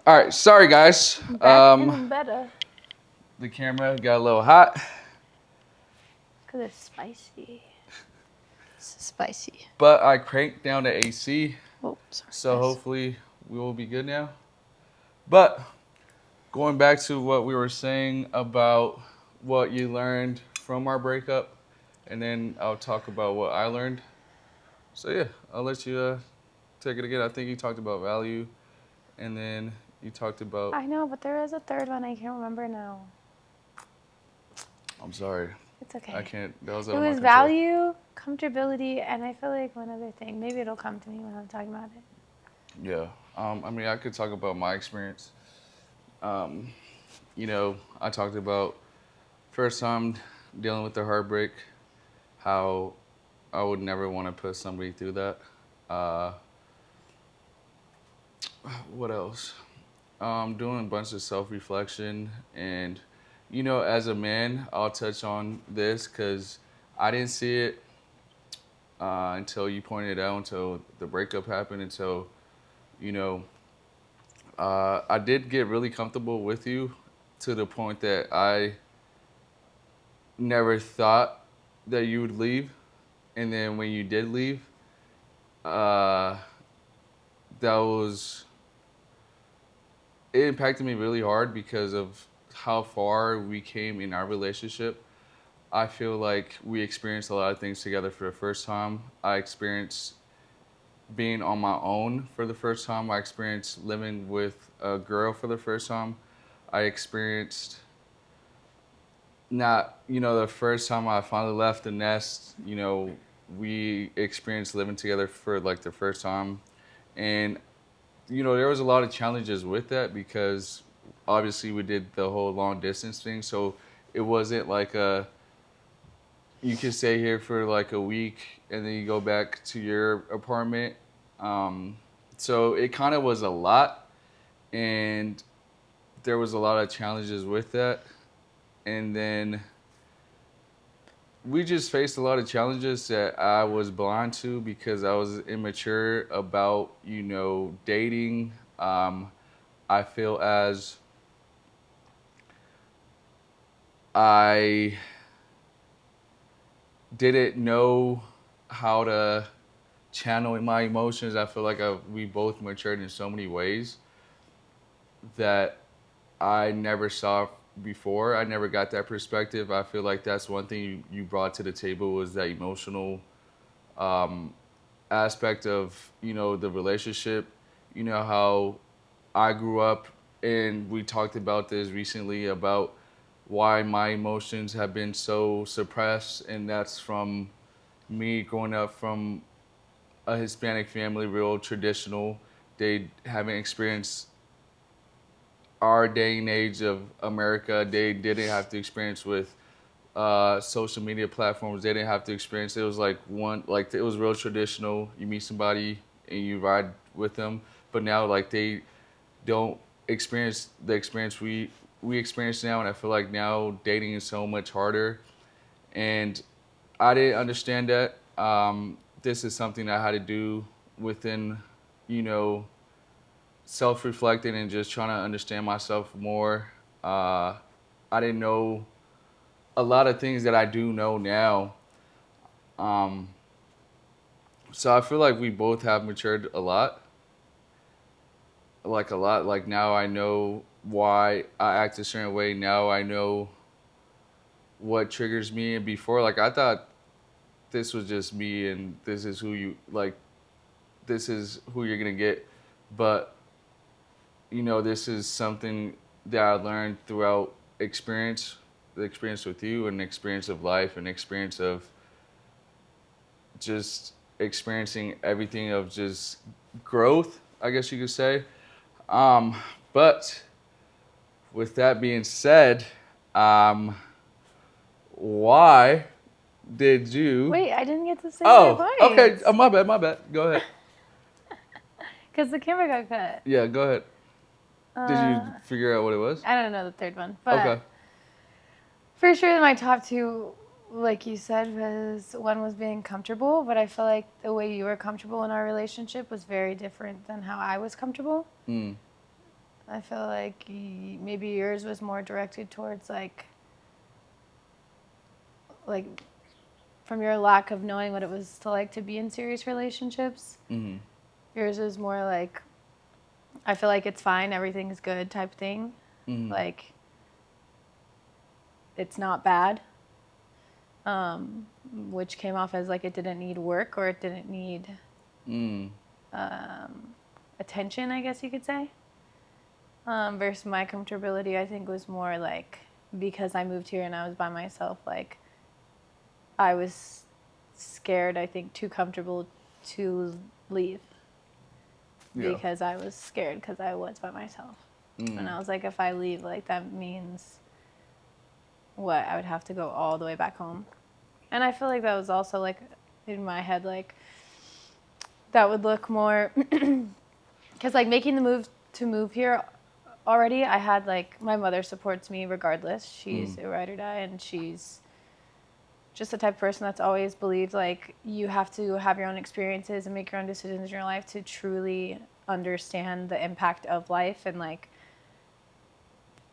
All right, sorry guys. Back and better. The camera got a little hot, Because it's spicy. It's spicy. but I cranked down the AC, Oh, sorry. so guys. hopefully we will be good now. But going back to what we were saying about what you learned from our breakup, and then I'll talk about what I learned. So yeah, I'll let you take it again. I think you talked about value, and then you talked about. I know, but there is a third one. I can't remember now. I'm sorry. It's okay. I can't. That was It out of my was control. value, comfortability, and I feel like one other thing. Maybe it'll come to me when I'm talking about it. Yeah. I mean, I could talk about my experience. Um, I talked about first time dealing with the heartbreak, how I would never want to put somebody through that. Uh, what else? Doing a bunch of self reflection. And, as a man, I'll touch on this because I didn't see it until you pointed it out, until the breakup happened, until, you know, I did get really comfortable with you to the point that I never thought that you would leave. And then when you did leave, uh, that was, it impacted me really hard because of how far we came in our relationship. I feel like we experienced a lot of things together for the first time. I experienced being on my own for the first time. I experienced living with a girl for the first time. I experienced not, the first time I finally left the nest, we experienced living together for like the first time. And, there was a lot of challenges with that because obviously we did the whole long distance thing. So it wasn't like you could stay here for like a week and then you go back to your apartment. So it kind of was a lot. And there was a lot of challenges with that. And then we just faced a lot of challenges that I was blind to because I was immature about, dating. I feel as I didn't know how to channel my emotions. I feel like we both matured in so many ways that I never saw before. I never got that perspective. I feel like that's one thing you brought to the table was that emotional um, aspect of the relationship. You know how I grew up, and we talked about this recently about why my emotions have been so suppressed, and that's from me growing up from a Hispanic family, real traditional. They haven't experienced our day and age of America. They didn't have to experience with social media platforms. They didn't have to experience. It was like it was real traditional. You meet somebody and you ride with them. But now, like they don't experience the experience we experience now, and I feel like now dating is so much harder. And I didn't understand that. This is something I had to do within, you know, self-reflecting and just trying to understand myself more. I didn't know a lot of things that I do know now. Um, so I feel like we both have matured a lot. Like a lot. Like now I know why I act a certain way. Now I know what triggers me. And before, like I thought this was just me and this is who you like. This is who you're gonna get. But this is something that I learned throughout experience, the experience with you, and the experience of life, and experience of just experiencing everything of just growth, I guess you could say. Um, but with that being said, um, why did you? Wait, I didn't get to say my Oh, okay. points. My bad. My bad. Go ahead. Because the camera got cut. Yeah, go ahead. Did you figure out what it was? I don't know the third one. But Okay. for sure, my top two, like you said, was one was being comfortable. But I feel like the way you were comfortable in our relationship was very different than how I was comfortable. Mm. I feel like maybe yours was more directed towards like from your lack of knowing what it was to like to be in serious relationships. Mm-hmm. Yours is more like, I feel like it's fine, everything's good type thing. Mm-hmm. Like, it's not bad. Which came off as like it didn't need work or it didn't need attention, I guess you could say. Versus my comfortability, I think, was more like because I moved here and I was by myself, like I was scared, I think, too comfortable to leave Yeah. because I was scared because I was by myself. And I was like, if I leave, like that means what? I would have to go all the way back home. And I feel like that was also like in my head, like that would look more because like making the move here already, I had like my mother supports me regardless. She's a ride or die, and she's just the type of person that's always believed like you have to have your own experiences and make your own decisions in your life to truly understand the impact of life and like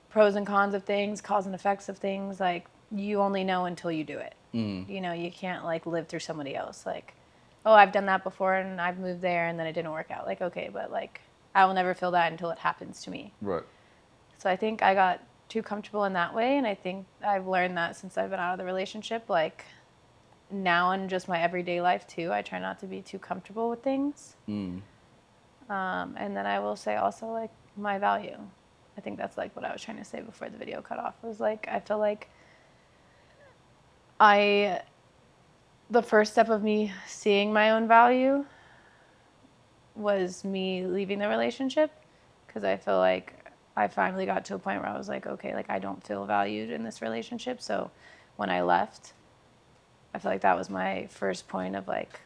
pros and cons of things, cause and effects of things. Like you only know until you do it. You know, you can't like live through somebody else. Like, oh, I've done that before and I've moved there and then it didn't work out. Like, okay, but like I will never feel that until it happens to me. Right. So I think I got too comfortable in that way, and I think I've learned that since I've been out of the relationship. Like now in just my everyday life too, I try not to be too comfortable with things. And then I will say also like my value. I think that's like what I was trying to say before the video cut off was like I feel like the first step of me seeing my own value was me leaving the relationship because I feel like I finally got to a point where I was like, okay, like I don't feel valued in this relationship. So when I left, I feel like that was my first point of like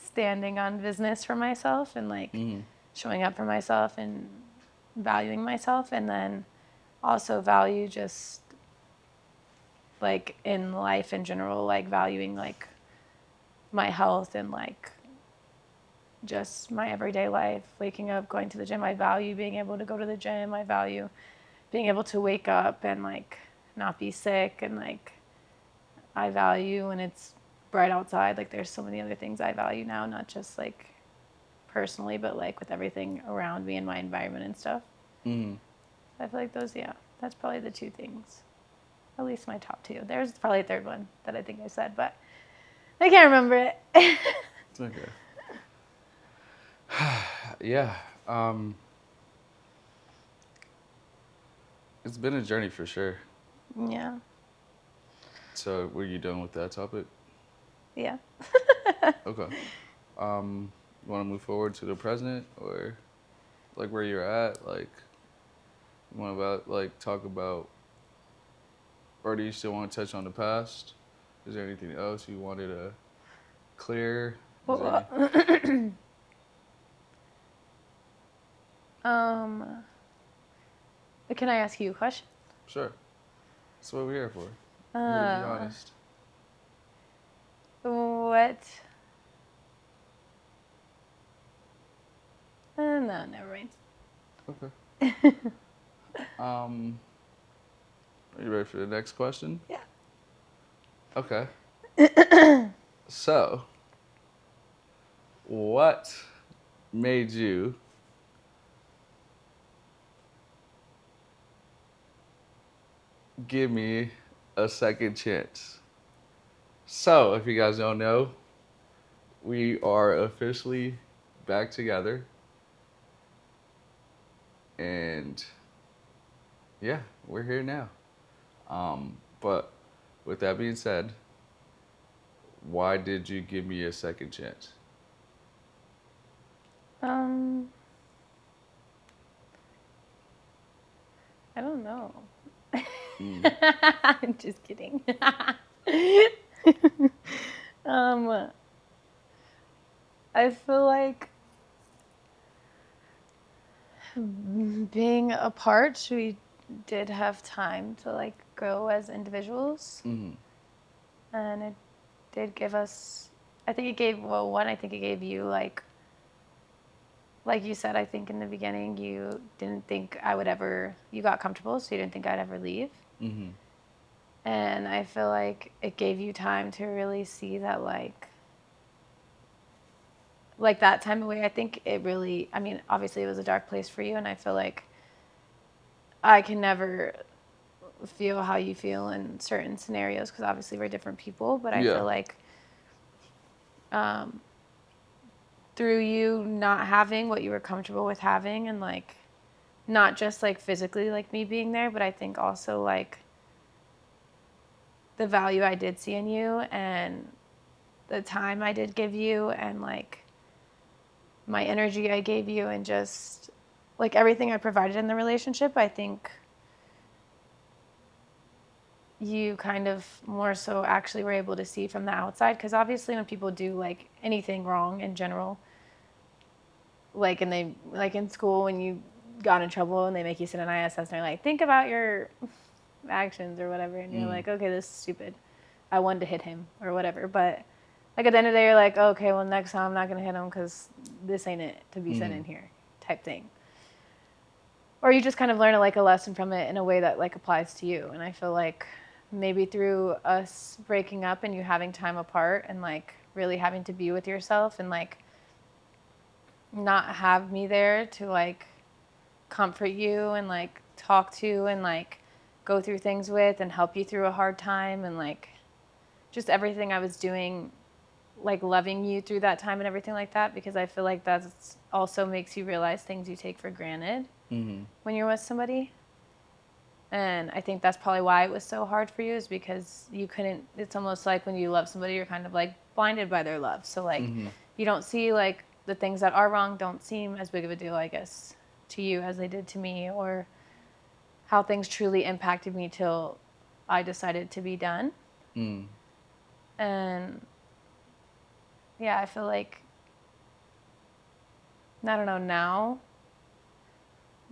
standing on business for myself and like showing up for myself and valuing myself. And then also value just like in life in general, like valuing like my health and like just my everyday life, waking up, going to the gym. I value being able to go to the gym. I value being able to wake up and like not be sick. And like I value when it's bright outside. Like there's so many other things I value now, not just like personally, but like with everything around me and my environment and stuff. I feel like those, yeah, that's probably the two things. At least my top two. There's probably a third one that I think I said, but I can't remember it. It's okay. Yeah. It's been a journey for sure. Yeah. So, were you done with that topic? Yeah. Okay. You want to move forward to the present or like where you're at? Like, you want to like talk about, or do you still want to touch on the past? Is there anything else you wanted to clear? Is there Well, any... um, can I ask you a question? Sure. That's what we're here for. We're here to be Uh, honest. what? No, never mind. Okay. Are you ready for the next question? Yeah. Okay. So, what made you give me a second chance? So, if you guys don't know, we are officially back together. And yeah, we're here now. But with that being said, why did you give me a second chance? I don't know. Mm. I'm just kidding. um, I feel like being apart, we did have time to like grow as individuals, Mm-hmm. and it did give us. I think it gave well one. I think it gave you like like you said, I think in the beginning you didn't think I would ever, you got comfortable, so you didn't think I'd ever leave. Mm-hmm. And I feel like it gave you time to really see that, like that time away. I think it really, I mean, obviously it was a dark place for you, and I feel like I can never feel how you feel in certain scenarios because obviously we're different people, but I Yeah. feel like through you not having what you were comfortable with having, and like not just like physically like me being there, but I think also like the value I did see in you and the time I did give you and like my energy I gave you and just like everything I provided in the relationship, I think you kind of more so actually were able to see from the outside. Because obviously when people do like anything wrong in general, like and they like in school when you got in trouble and they make you sit an ISS and they're like, think about your actions or whatever, and you're like, okay, this is stupid, I wanted to hit him or whatever, but like at the end of the day you're like, okay, well next time I'm not gonna hit him because this ain't it to be said in here type thing. Or you just kind of learn like a lesson from it in a way that like applies to you. And I feel like maybe through us breaking up and you having time apart and like really having to be with yourself and like not have me there to like comfort you and like talk to and like go through things with and help you through a hard time and like just everything I was doing, like loving you through that time and everything like that, because I feel like that's also makes you realize things you take for granted when you're with somebody. And I think that's probably why it was so hard for you, is because you couldn't, it's almost like when you love somebody, you're kind of like blinded by their love. So like you don't see like the things that are wrong don't seem as big of a deal, I guess, to you as they did to me, or how things truly impacted me till I decided to be done. And yeah, I feel like, I don't know, now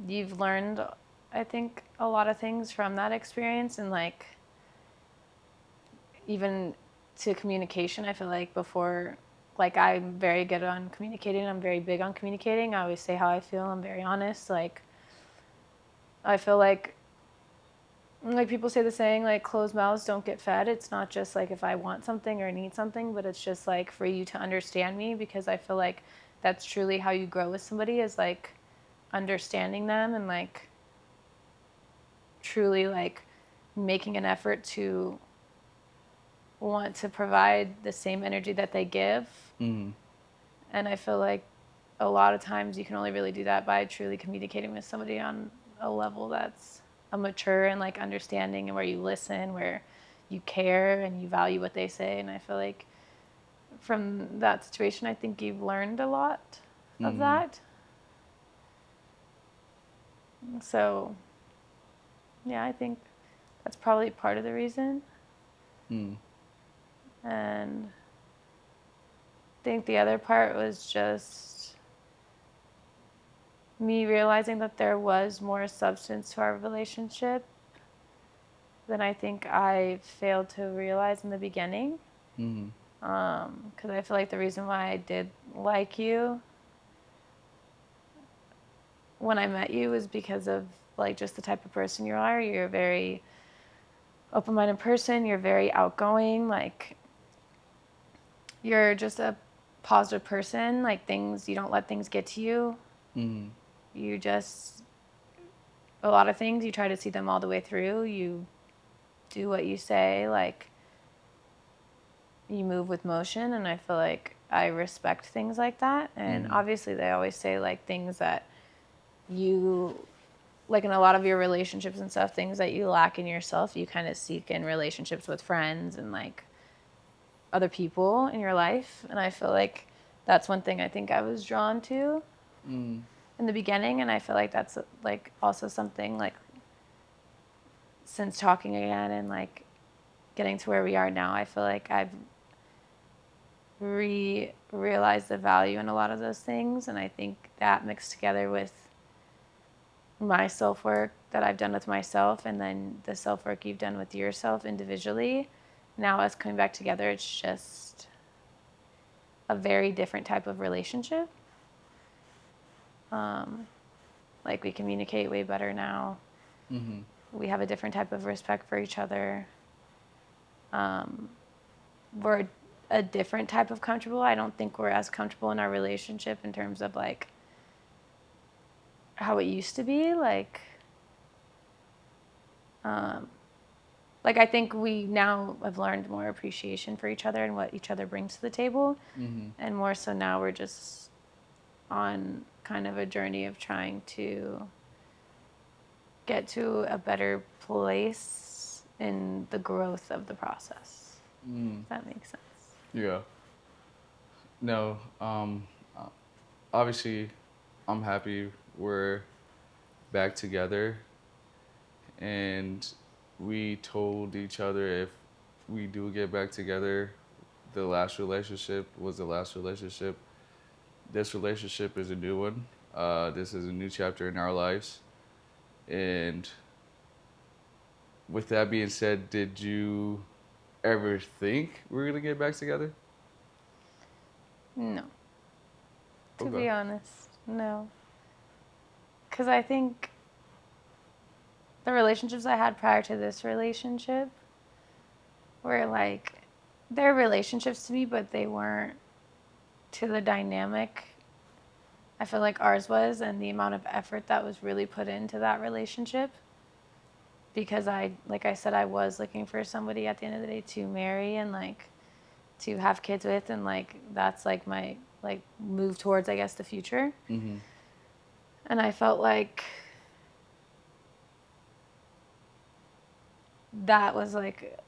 you've learned, I think, a lot of things from that experience. And like even to communication, I feel like before, like I'm very good on communicating, I'm very big on communicating, I always say how I feel, I'm very honest. Like I feel like people say the saying like closed mouths don't get fed. It's not just like if I want something or need something, but it's just like for you to understand me, because I feel like that's truly how you grow with somebody, is like understanding them and like truly like making an effort to want to provide the same energy that they give. And I feel like a lot of times you can only really do that by truly communicating with somebody on a level that's a mature and like understanding, and where you listen, where you care and you value what they say. And I feel like from that situation, I think you've learned a lot of that. So yeah, I think that's probably part of the reason. And I think the other part was just me realizing that there was more substance to our relationship than I think I failed to realize in the beginning. Because I feel like the reason why I did like you when I met you was because of like just the type of person you are. You're a very open-minded person. You're very outgoing. Like you're just a positive person. Like things, you don't let things get to you. You just, a lot of things, you try to see them all the way through. You do what you say, like you move with motion, and I feel like I respect things like that. And obviously they always say like things that you, like in a lot of your relationships and stuff, things that you lack in yourself, you kind of seek in relationships with friends and like other people in your life. And I feel like that's one thing I think I was drawn to in the beginning. And I feel like that's like also something like since talking again and like getting to where we are now, I feel like I've realized the value in a lot of those things. And I think that mixed together with my self-work that I've done with myself, and then the self-work you've done with yourself individually, now us coming back together, it's just a very different type of relationship. Like, we communicate way better now. Mm-hmm. We have a different type of respect for each other. We're a different type of comfortable. I don't think we're as comfortable in our relationship in terms of like how it used to be. Like I think we now have learned more appreciation for each other and what each other brings to the table. Mm-hmm. And more so now we're just on kind of a journey of trying to get to a better place in the growth of the process. If that makes sense. Yeah. No. Obviously, I'm happy we're back together, and we told each other if we do get back together, the last relationship was the last relationship. This relationship is a new one. This is a new chapter in our lives. And with that being said, did you ever think we were gonna get back together? No, to Okay. be honest, no. Because I think the relationships I had prior to this relationship were like, they're relationships to me, but they weren't to the dynamic I feel like ours was, and the amount of effort that was really put into that relationship. Because like I said, I was looking for somebody at the end of the day to marry and like to have kids with, and like that's like my like move towards, I guess, the future. Mm-hmm. And I felt like that was like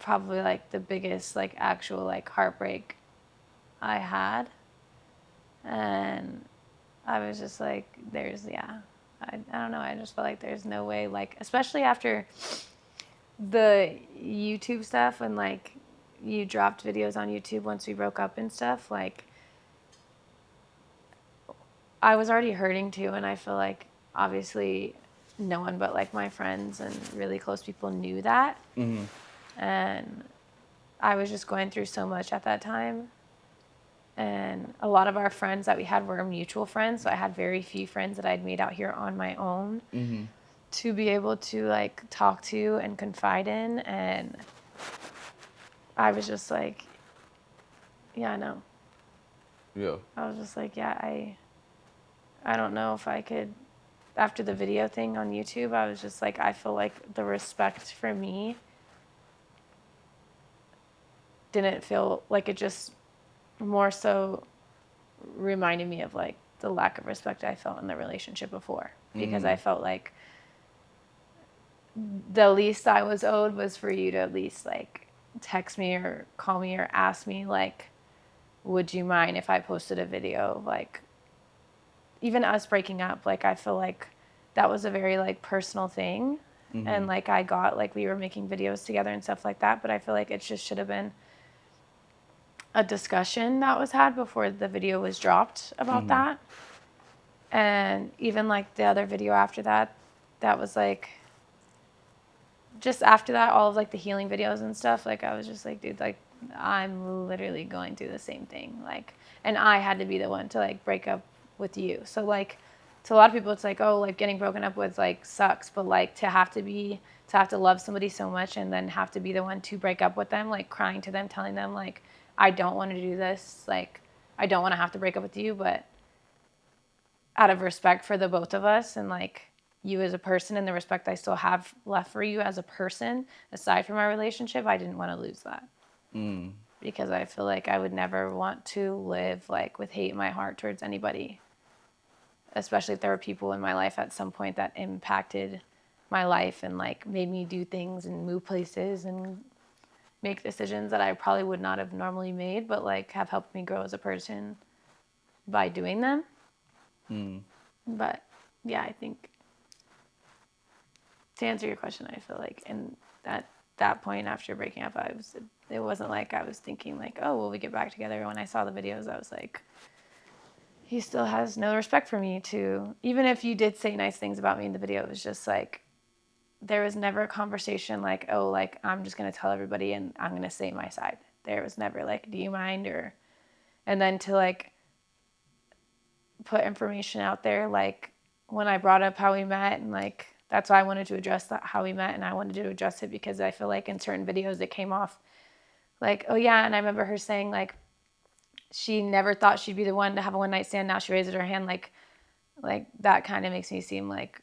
probably like the biggest like actual like heartbreak I had. And I was just like, I don't know. I just felt like there's no way, like, especially after the YouTube stuff and like you dropped videos on YouTube once we broke up and stuff. Like, I was already hurting too. And I feel like obviously no one but like my friends and really close people knew that. Mm-hmm. And I was just going through so much at that time. And a lot of our friends that we had were mutual friends. So I had very few friends that I'd made out here on my own Mm-hmm. to be able to like talk to and confide in. And I was just like, yeah, no. Yeah. I was just like, yeah, I don't know if I could. After the video thing on YouTube, I was just like, I feel like the respect for me didn't feel like, it just more so reminded me of like the lack of respect I felt in the relationship before, because I felt like the least I was owed was for you to at least like text me or call me or ask me like, would you mind if I posted a video of like even us breaking up? Like I feel like that was a very like personal thing. And like I got like we were making videos together and stuff like that, but I feel like it just should have been a discussion that was had before the video was dropped about that. And even like the other video after that, that was like just after that, all of like the healing videos and stuff, like I was just like, dude, like I'm literally going through the same thing. Like, and I had to be the one to like break up with you. So like to a lot of people it's like, oh, like getting broken up with like sucks, but like to have to love somebody so much and then have to be the one to break up with them, like crying to them, telling them like, I don't want to do this, like I don't want to have to break up with you, but out of respect for the both of us and like you as a person and the respect I still have left for you as a person, aside from our relationship, I didn't want to lose that. Because I feel like I would never want to live like with hate in my heart towards anybody, especially if there were people in my life at some point that impacted my life and like made me do things and move places and make decisions that I probably would not have normally made, but like have helped me grow as a person by doing them. But yeah, I think to answer your question, I feel like in that point after breaking up, it wasn't like I was thinking like, oh, will we get back together? When I saw the videos, I was like, he still has no respect for me to, even if you did say nice things about me in the video, it was just like, there was never a conversation like, oh, like I'm just going to tell everybody and I'm going to say my side. There was never like, do you mind? And then to like put information out there. Like when I brought up how we met, and like that's why I wanted to address that, how we met, and I wanted to address it because I feel like in certain videos it came off like, oh yeah, and I remember her saying like she never thought she'd be the one to have a one night stand. Now she raises her hand like that kind of makes me seem like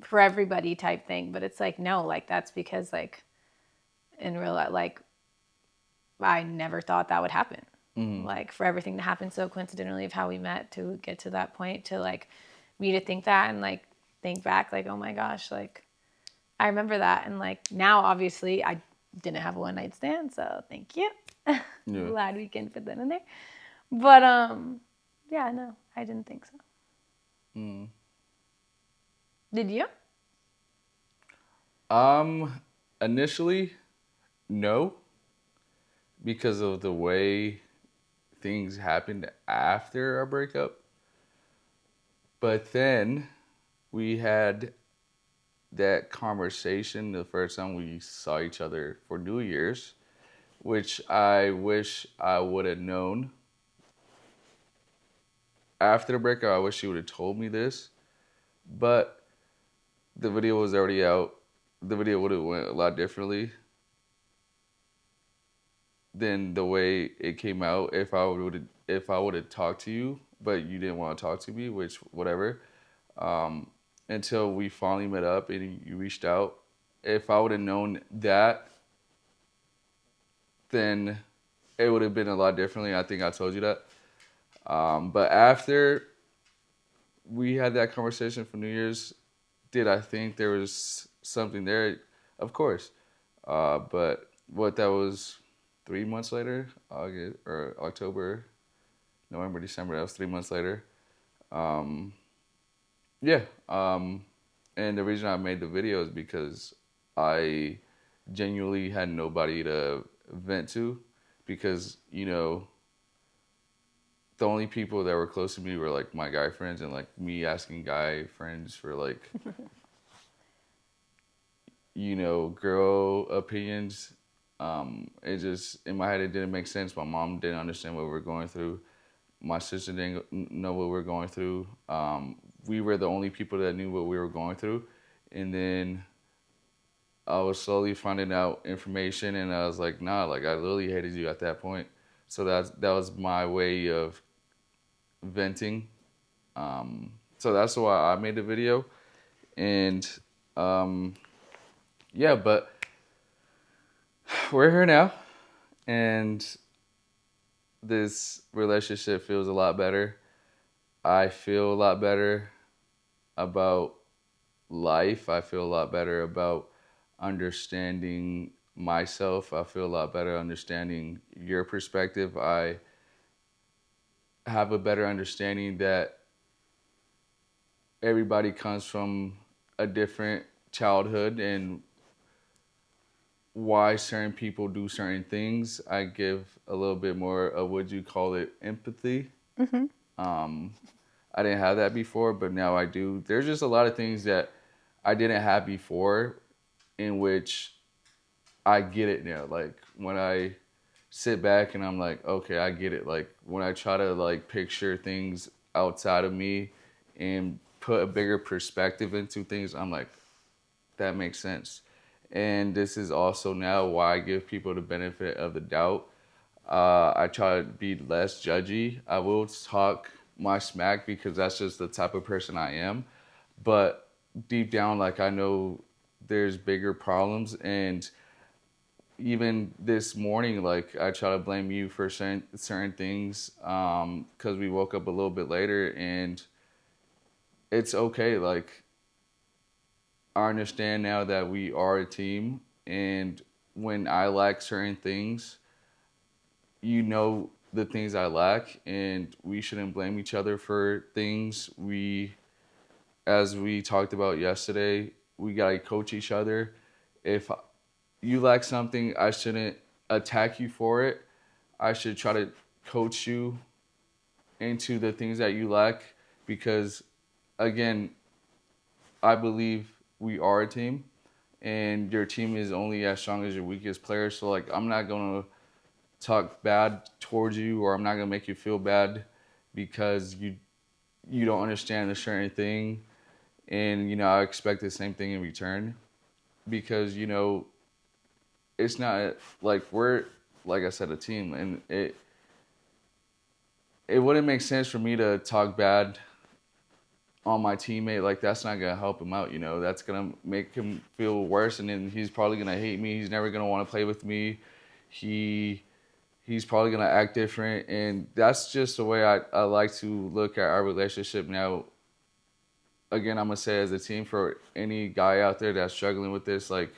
for everybody type thing, but it's like no, like that's because like in real life, like I never thought that would happen. Like for everything to happen so coincidentally of how we met to get to that point to like me to think that and like think back like oh my gosh, like I remember that, and like now obviously I didn't have a one night stand, so thank you. Yeah. Glad we can fit that in there. But yeah, no, I didn't think so. Did you? Um, Initially, no, because of the way things happened after our breakup. But then we had that conversation the first time we saw each other for New Year's, which I wish I would have known after the breakup. I wish she would have told me this, but the video was already out. The video would have went a lot differently than the way it came out if I would have talked to you, but you didn't want to talk to me, which whatever. Um, until we finally met up and you reached out. If I would have known that, then it would have been a lot differently. I think I told you that. But after we had that conversation for New Year's, did I think there was something there? Of course. But what that was 3 months later, August or October, November, December. That was 3 months later. Um, yeah. And the reason I made the video is because I genuinely had nobody to vent to, because the only people that were close to me were like my guy friends, and like me asking guy friends for like girl opinions. It just in my head it didn't make sense. My mom didn't understand what we were going through. My sister didn't know what we were going through. We were the only people that knew what we were going through, and then I was slowly finding out information, and I was like, nah, like I literally hated you at that point. So that was my way of venting. So that's why I made the video, and yeah, but we're here now, and this relationship feels a lot better. I feel a lot better about life. I feel a lot better about understanding myself. I feel a lot better understanding your perspective. I have a better understanding that everybody comes from a different childhood and why certain people do certain things. I give a little bit more of, would you call it, empathy. Um, I didn't have that before, but now I do. There's just a lot of things that I didn't have before, in which I get it now. Like when I sit back and I'm like, okay, I get it. Like when I try to like picture things outside of me and put a bigger perspective into things, I'm like, that makes sense. And this is also now why I give people the benefit of the doubt. I try to be less judgy. I will talk my smack because that's just the type of person I am. But deep down, like I know there's bigger problems. And even this morning, like I try to blame you for certain things because we woke up a little bit later, and it's okay. Like I understand now that we are a team, and when I lack certain things, the things I lack, and we shouldn't blame each other for things. As we talked about yesterday, we gotta coach each other. If you lack something, I shouldn't attack you for it. I should try to coach you into the things that you lack, because again, I believe we are a team, and your team is only as strong as your weakest player. So like I'm not gonna talk bad towards you, or I'm not gonna make you feel bad because you don't understand a certain thing, and I expect the same thing in return, because it's not like we're, like I said, a team, and it wouldn't make sense for me to talk bad on my teammate. Like, that's not gonna help him out. That's gonna make him feel worse, and then he's probably gonna hate me. He's never gonna want to play with me. He's probably gonna act different, and that's just the way I like to look at our relationship now. Again, I'm gonna say, as a team, for any guy out there that's struggling with this, like,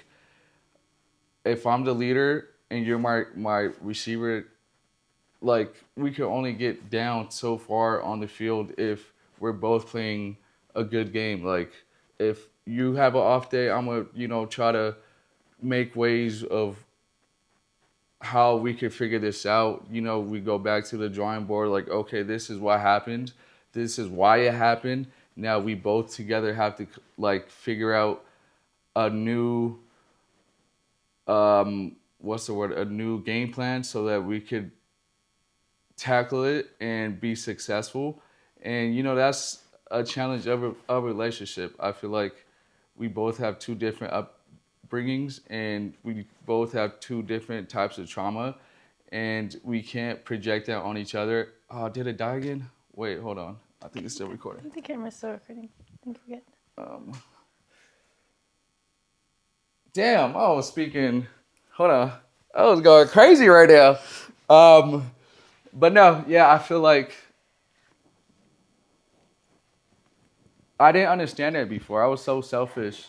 if I'm the leader and you're my receiver, like, we can only get down so far on the field if we're both playing a good game. Like, if you have an off day, I'm gonna try to make ways of how we could figure this out. We go back to the drawing board, like, okay, this is what happened. This is why it happened. Now we both together have to, like, figure out a new, what's the word? A new game plan so that we could tackle it and be successful. And, that's a challenge of a relationship. I feel like we both have two different upbringings, and we both have two different types of trauma, and we can't project that on each other. Oh, did it die again? Wait, hold on. I think it's still I recording. think the camera's still recording. I think you're good. Damn, I was speaking. Hold on. I was going crazy right now. But no, yeah, I feel like I didn't understand that before. I was so selfish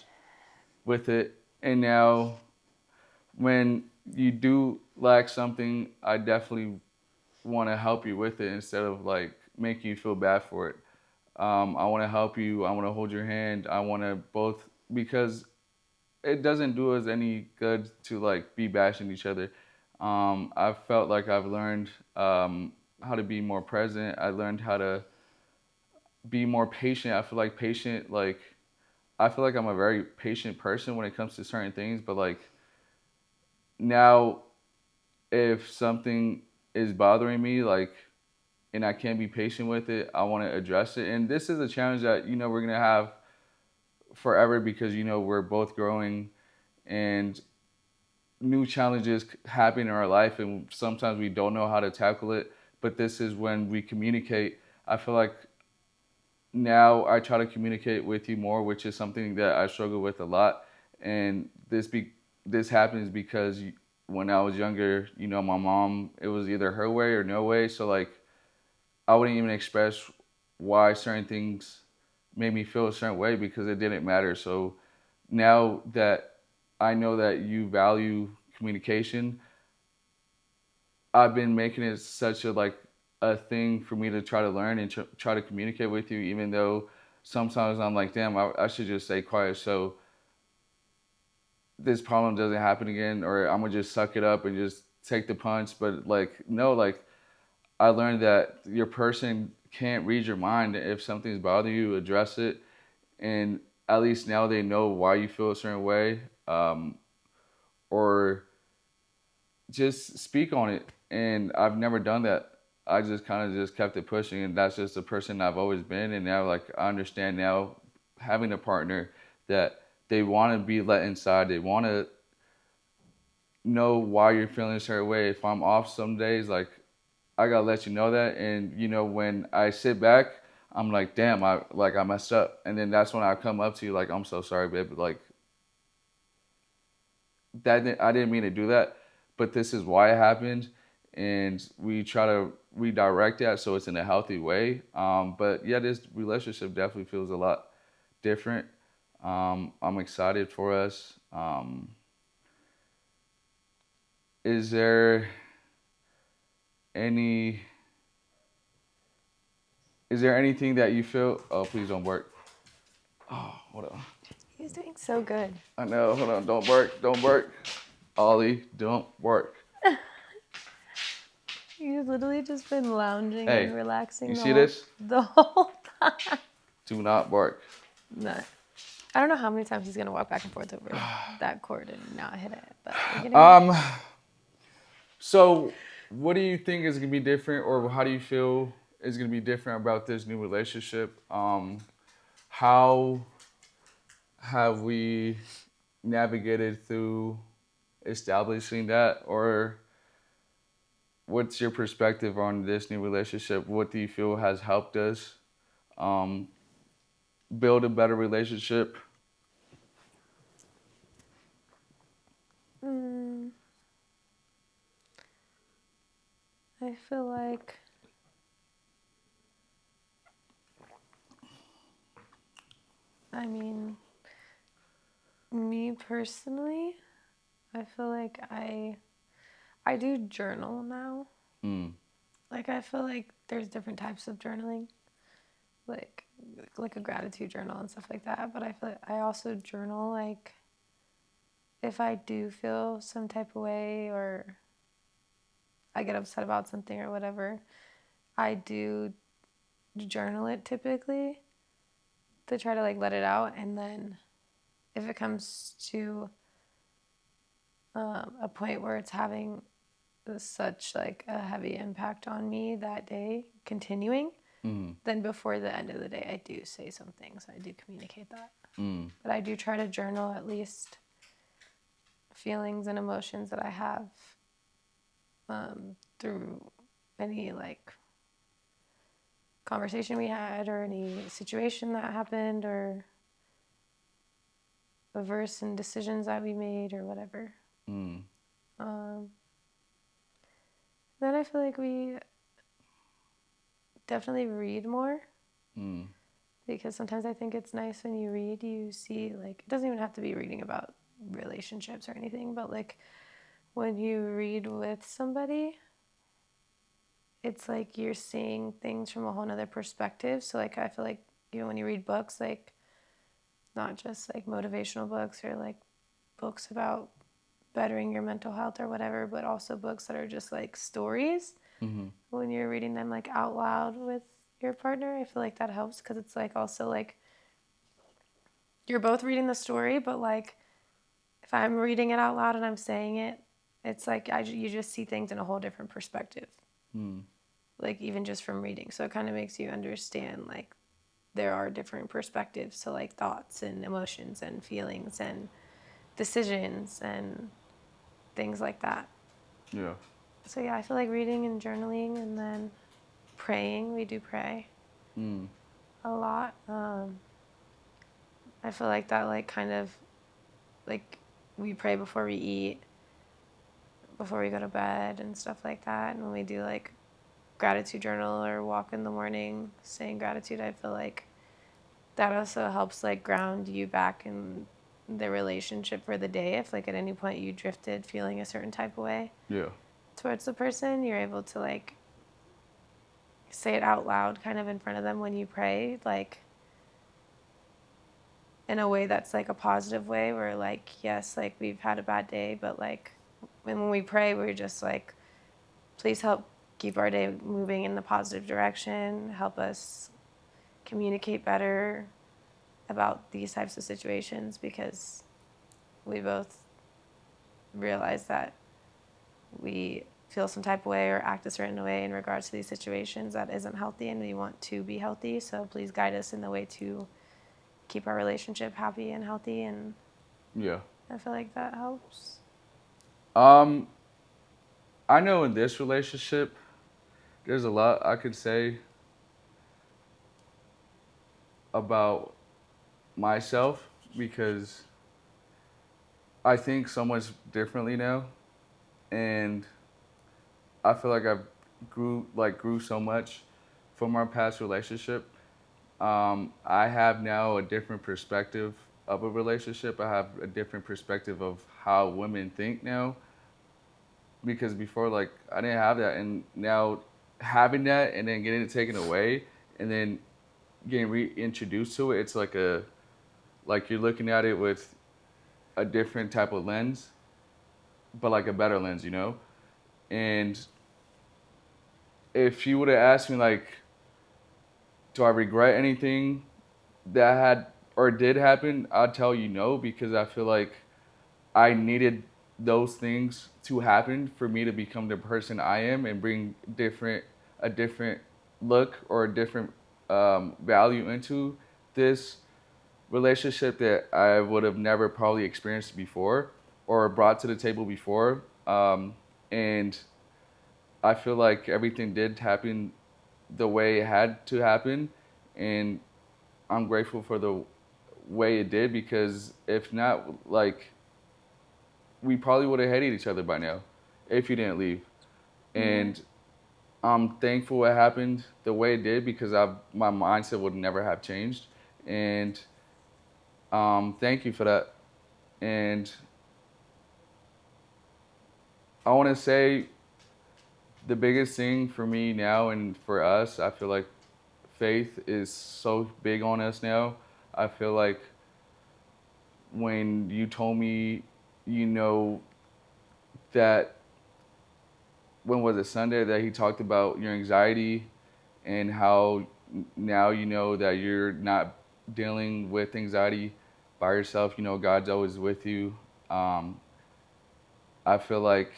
with it. And now, when you do lack something, I definitely want to help you with it instead of, like, making you feel bad for it. I want to help you. I want to hold your hand. I want to both, because it doesn't do us any good to, like, be bashing each other. I felt like I've learned how to be more present. I learned how to be more patient. I feel like I'm a very patient person when it comes to certain things, but, like, now, if something is bothering me, like, and I can't be patient with it, I want to address it. And this is a challenge that we're gonna have forever, because we're both growing, and new challenges happen in our life, and sometimes we don't know how to tackle it. But this is when we communicate. I feel like now I try to communicate with you more, which is something that I struggle with a lot. And this happens because when I was younger, my mom, it was either her way or no way. So, like, I wouldn't even express why certain things made me feel a certain way, because it didn't matter. So now that I know that you value communication, I've been making it such a thing for me to try to learn and try to communicate with you, even though sometimes I'm like, damn, I should just stay quiet so this problem doesn't happen again, or I'm gonna just suck it up and just take the punch. But, like, no, like, I learned that your person can't read your mind. If something's bothering you, address it, and at least now they know why you feel a certain way, or just speak on it. And I've never done that. I just kind of just kept it pushing, and that's just the person I've always been. And now, like, I understand now, having a partner, that they want to be let inside. They want to know why you're feeling a certain way. If I'm off some days, like, I gotta let you know that. And when I sit back, I'm like, damn, I messed up. And then that's when I come up to you, like, I'm so sorry, babe. Like, I didn't mean to do that, but this is why it happened, and we try to redirect that so it's in a healthy way. But yeah, this relationship definitely feels a lot different. I'm excited for us. Is there any? Is there anything that you feel? Oh, please don't work. Oh, hold on. He's doing so good. I know. Hold on. Don't work. Don't work. Ollie, don't work. You've literally just been lounging Hey, and relaxing you see this? the whole time. Do not bark. No. I don't know how many times he's gonna walk back and forth over that cord and not hit it, but we're getting So, what do you think is gonna be different, or how do you feel is going to be different about this new relationship. How have we navigated through establishing that, or what's your perspective on this new relationship? What do you feel has helped us um, build a better relationship? Mm, I feel like, I mean, me personally, I feel like I do journal now. Mm. Like I feel like there's different types of journaling, like like a gratitude journal and stuff like that. But I feel like I also journal like if I do feel some type of way or I get upset about something or whatever, I do journal it typically to try to like let it out. And then if it comes to a point where it's having such like a heavy impact on me that day, continuing, Mm. then before the end of the day, I do say some things. I do communicate that. Mm. But I do try to journal at least feelings and emotions that I have through any like conversation we had or any situation that happened or a verse and decisions that we made or whatever. Mm. Um, then I feel like we definitely read more Mm. because sometimes I think it's nice when you read, you see, like, it doesn't even have to be reading about relationships or anything, but like when you read with somebody, it's like you're seeing things from a whole nother perspective. So, like, I feel like, you know, when you read books, like, not just like motivational books or like books about bettering your mental health or whatever, but also books that are just like stories. Mm-hmm. When you're reading them like out loud with your partner, I feel like that helps because it's like also like you're both reading the story, but like if I'm reading it out loud and I'm saying it, it's like you just see things in a whole different perspective. Mm. Like even just from reading. So it kind of makes you understand like there are different perspectives to like thoughts and emotions and feelings and decisions and things like that. Yeah. So yeah, I feel like reading and journaling and then praying. We do pray Mm. a lot. I feel like that like kind of like we pray before we eat, before we go to bed and stuff like that. And when we do like gratitude journal or walk in the morning saying gratitude, I feel like that also helps like ground you back in the relationship for the day. If like at any point you drifted feeling a certain type of way Yeah. towards the person, you're able to like say it out loud kind of in front of them when you pray, like in a way that's like a positive way where like, yes, like we've had a bad day, but like when we pray, we're just like, please help keep our day moving in the positive direction, help us communicate better about these types of situations because we both realize that we feel some type of way or act a certain way in regards to these situations that isn't healthy and we want to be healthy. So please guide us in the way to keep our relationship happy and healthy. And Yeah. I feel like that helps. Um, I know in this relationship, there's a lot I could say about myself because I think so much differently now, and I feel like I've grew so much from our past relationship. I have now a different perspective of a relationship. I have a different perspective of how women think now because before, like, I didn't have that, and now having that and then getting it taken away and then getting reintroduced to it, it's like you're looking at it with a different type of lens, but like a better lens, you know. And if you would have asked me like, do I regret anything that had or did happen, I'd tell you no because I feel like I needed those things to happen for me to become the person I am and bring a different look or a different value into this relationship that I would have never probably experienced before or brought to the table before. And I feel like everything did happen the way it had to happen. And I'm grateful for the way it did because if not, like, we probably would have hated each other by now if you didn't leave. Yeah. And I'm thankful it happened the way it did because my mindset would never have changed. And thank you for that. And I want to say the biggest thing for me now and for us, I feel like faith is so big on us now. I feel like when you told me, you know, that when was it Sunday that he talked about your anxiety and how now you know that you're not dealing with anxiety by yourself. You know, God's always with you. Um, I feel like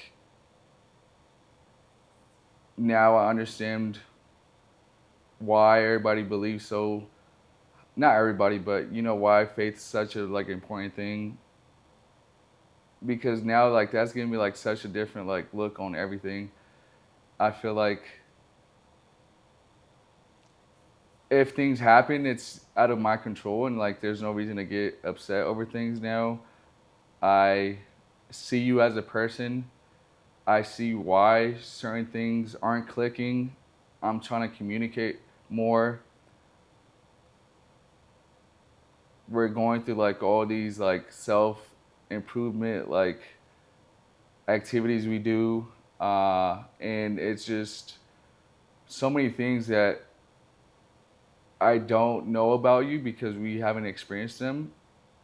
now I understand why everybody believes so. Not everybody, but you know why faith's such a like important thing. Because now like that's giving me like such a different like look on everything. I feel like if things happen, it's out of my control, and like there's no reason to get upset over things now. I see you as a person. I see why certain things aren't clicking. I'm trying to communicate more. We're going through like all these like self improvement like activities we do, and it's just so many things that I don't know about you because we haven't experienced them.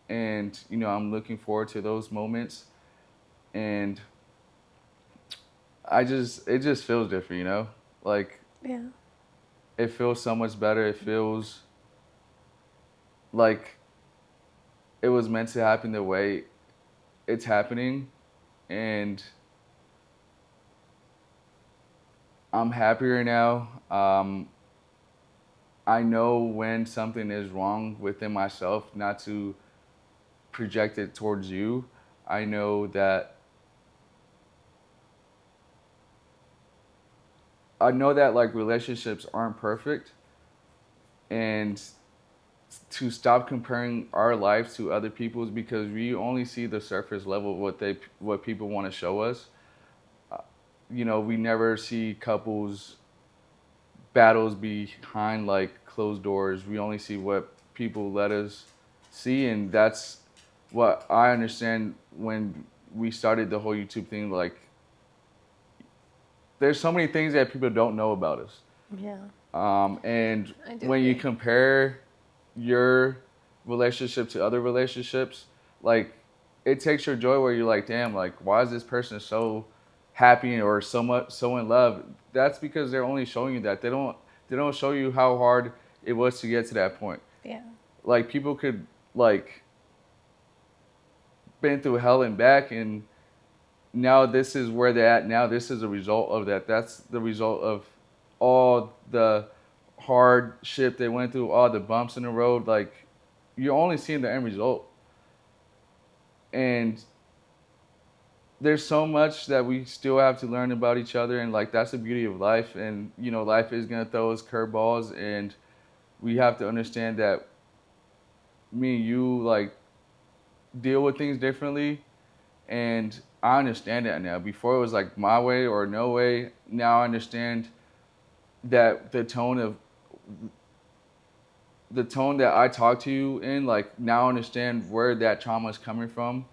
And you know, I'm looking forward to those moments. And it just feels different, you know, like Yeah. it feels so much better. It feels like it was meant to happen the way it's happening. And I'm happier now. I know when something is wrong within myself, not to project it towards you. I know that like relationships aren't perfect, and to stop comparing our lives to other people's because we only see the surface level of what people want to show us. You know, we never see couples battles behind like closed doors. We only see what people let us see, and that's what I understand when we started the whole YouTube thing. Like, there's so many things that people don't know about us. Yeah. And I do when you agree. compare your relationship to other relationships, like it takes your joy where you're like, damn, like why is this person so happy or so in love? That's because they're only showing you that. They don't show you how hard it was to get to that point. Yeah. Like people could like been through hell and back and now this is where they're at now. This is a result of that. That's the result of all the hardship they went through, all the bumps in the road. Like you're only seeing the end result. And there's so much that we still have to learn about each other and like that's the beauty of life. And you know, life is gonna throw us curveballs and we have to understand that me and you like deal with things differently and I understand that now. Before it was like my way or no way. Now I understand that the tone that I talk to you in, like now I understand where that trauma is coming from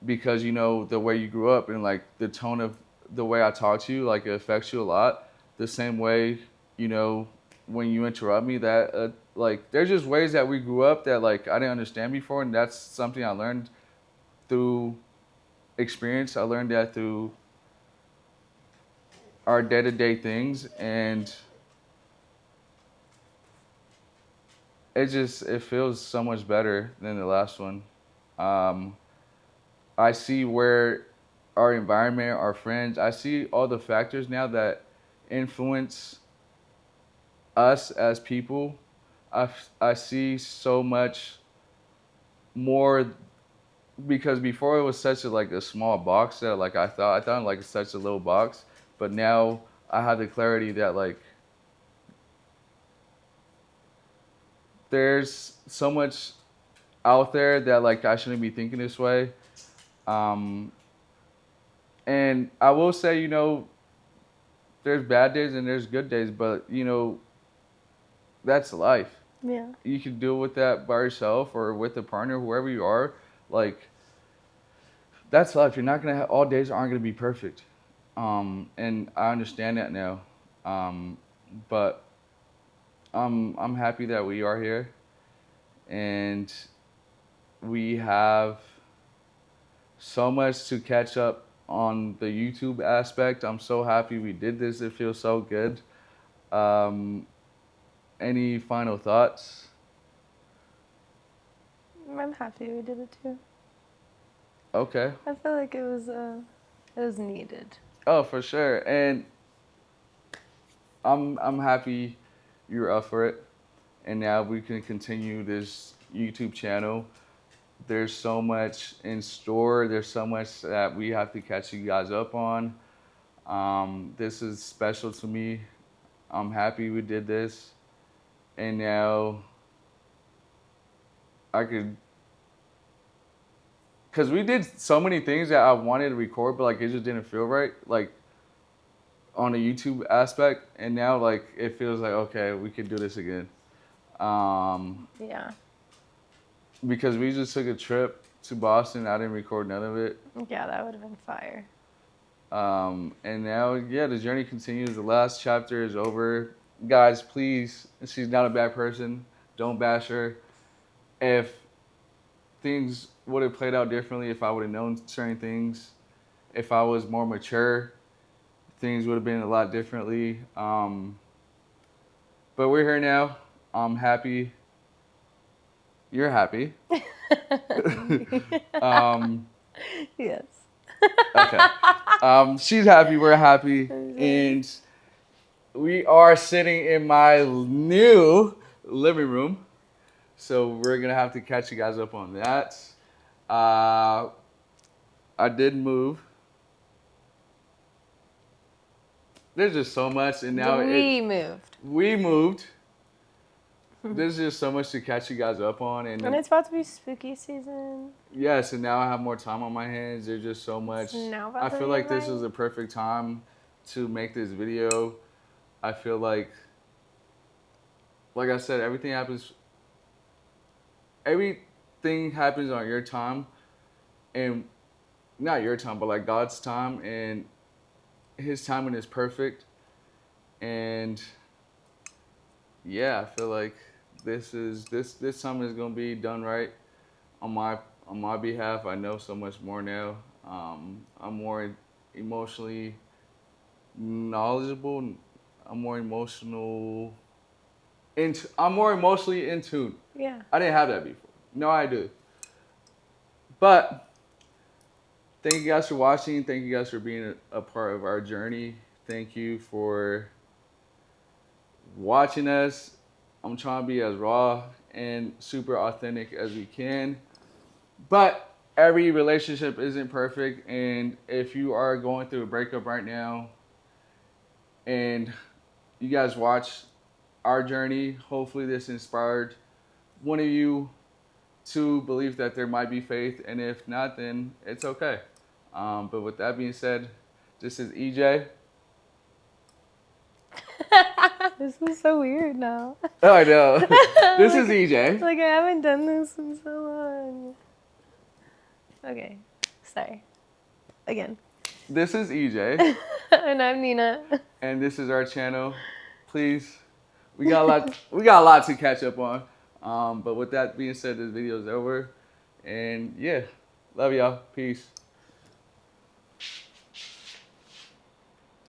because you know the way you grew up and like the tone of the way I talk to you, like it affects you a lot. The same way, you know, when you interrupt me, that like there's just ways that we grew up that like I didn't understand before, and that's something I learned through experience. I learned that through our day to day things, and it feels so much better than the last one. Um, I see where our environment, our friends, I see all the factors now that influence us as people, I see so much more because before it was such a like a small box that like I thought like such a little box, but now I have the clarity that like there's so much out there that like I shouldn't be thinking this way. Um, and I will say, there's bad days and there's good days, but that's life. Yeah. You can deal with that by yourself or with a partner, whoever you are. Like that's life. You're not gonna have all days aren't gonna be perfect. And I understand that now. But I'm happy that we are here and we have so much to catch up on the YouTube aspect. I'm so happy we did this. It feels so good. Um, any final thoughts? I'm happy we did it too. Okay. I feel like it was needed. Oh, for sure. And I'm happy you're up for it. And now we can continue this YouTube channel. There's so much in store. There's so much that we have to catch you guys up on. This is special to me. I'm happy we did this. And now I could, because we did so many things that I wanted to record, but like it just didn't feel right, like on the YouTube aspect. And now like it feels like, okay, we could do this again. Yeah. Because we just took a trip to Boston. I didn't record none of it. Yeah, that would have been fire. And now, yeah, the journey continues. The last chapter is over. Guys, please, she's not a bad person. Don't bash her. If things would have played out differently, if I would have known certain things, if I was more mature, things would have been a lot differently. But we're here now. I'm happy. You're happy. Yes. Okay. She's happy. We're happy. And we are sitting in my new living room. So we're going to have to catch you guys up on that. I did move. There's just so much. And now we moved. We moved. There's just so much to catch you guys up on. And it's about to be spooky season. Yes, and now I have more time on my hands. There's just so much. I feel like this is the perfect time to make this video. I feel like I said, everything happens on your time. And not your time, but like God's time. And his timing is perfect. And yeah, I feel like this time is gonna be done right on my behalf. I know so much more now. I'm more emotionally knowledgeable. I'm more emotionally in tune. Yeah. I didn't have that before. No, I do. But thank you guys for watching. Thank you guys for being a part of our journey. Thank you for watching us. I'm trying to be as raw and super authentic as we can. But every relationship isn't perfect. And if you are going through a breakup right now and you guys watch our journey, hopefully this inspired one of you to believe that there might be faith. And if not, then it's okay. But with that being said, this is EJ. This is so weird now. Oh, I know. This is EJ. Like, I haven't done this in so long. Okay. Sorry. Again. This is EJ. And I'm Nina. And this is our channel. Please. We got a lot to catch up on. But with that being said, this video is over. And yeah. Love y'all. Peace.